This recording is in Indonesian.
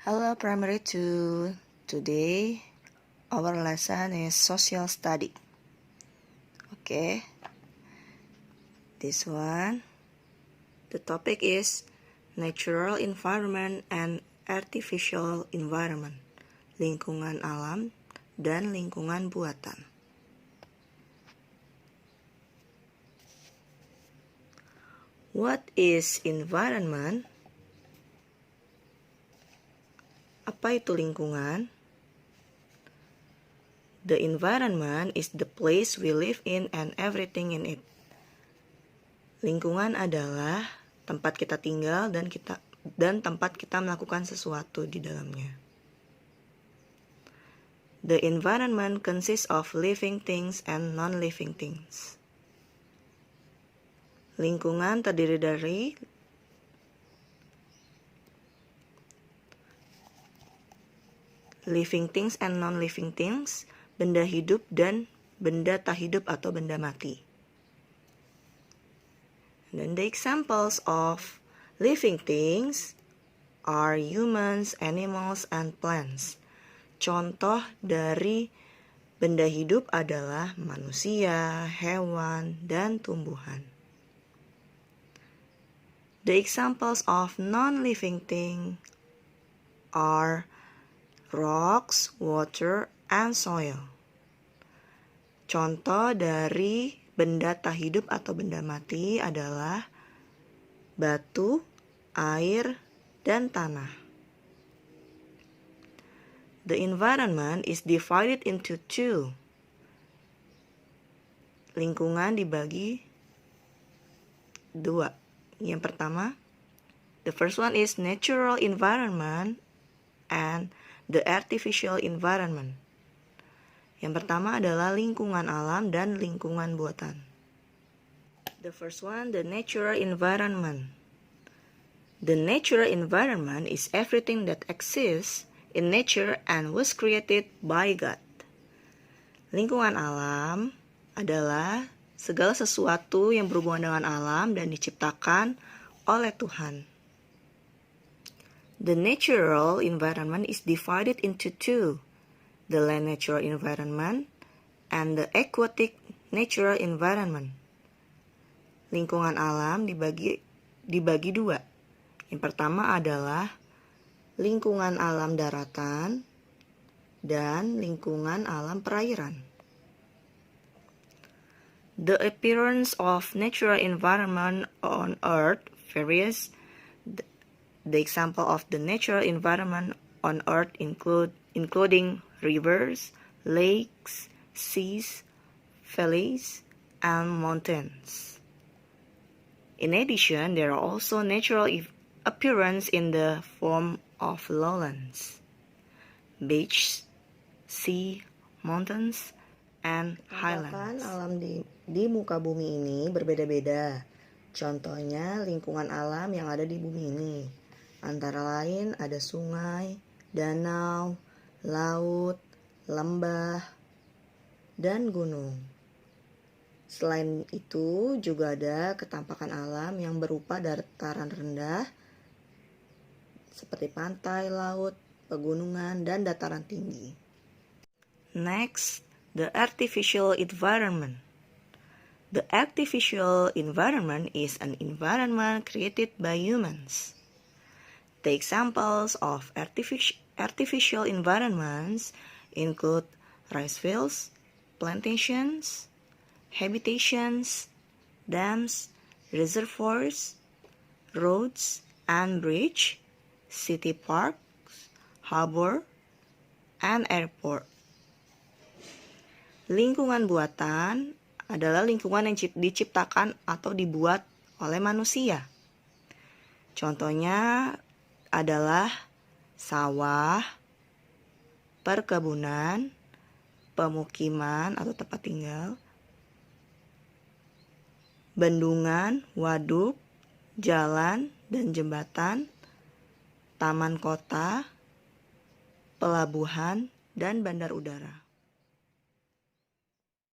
Hello Primary 2. Today our lesson is social study. Okay. This one, the topic is natural environment and artificial environment. Lingkungan alam dan lingkungan buatan. What is environment? Apa itu lingkungan? The environment is the place we live in and everything in it. Lingkungan adalah tempat kita tinggal dan tempat kita melakukan sesuatu di dalamnya. The environment consists of living things and non-living things. Lingkungan terdiri dari living things and non-living things, benda hidup dan benda tak hidup atau benda mati. And the examples of living things are humans, animals, and plants. Contoh dari benda hidup adalah manusia, hewan, dan tumbuhan. The examples of non-living things are rocks, water, and soil. Contoh dari benda tak hidup atau benda mati adalah batu, air, dan tanah. The environment is divided into two. Lingkungan dibagi dua. Yang pertama, the first one is natural environment and the artificial environment. Yang pertama adalah lingkungan alam dan lingkungan buatan. The first one, the natural environment. The natural environment is everything that exists in nature and was created by God. Lingkungan alam adalah segala sesuatu yang berhubungan dengan alam dan diciptakan oleh Tuhan. The natural environment is divided into two, the land natural environment and the aquatic natural environment. Lingkungan alam dibagi dua. Yang pertama adalah lingkungan alam daratan dan lingkungan alam perairan. The appearance of natural environment on Earth varies. The example of the natural environment on Earth including rivers, lakes, seas, valleys, and mountains. In addition, there are also natural appearances in the form of lowlands, beaches, sea, mountains, and highlands. Alam di muka bumi ini berbeda-beda. Contohnya lingkungan alam yang ada di bumi ini. Antara lain ada sungai, danau, laut, lembah, dan gunung. Selain itu juga ada ketampakan alam yang berupa dataran rendah seperti pantai, laut, pegunungan, dan dataran tinggi. Next, the artificial environment. The artificial environment is an environment created by humans. The examples of artificial environments include rice fields, plantations, habitations, dams, reservoirs, roads and bridges, city parks, harbor, and airport. Lingkungan buatan adalah lingkungan yang diciptakan atau dibuat oleh manusia. Contohnya adalah sawah, perkebunan, pemukiman atau tempat tinggal, bendungan, waduk, jalan dan jembatan, taman kota, pelabuhan, dan bandar udara.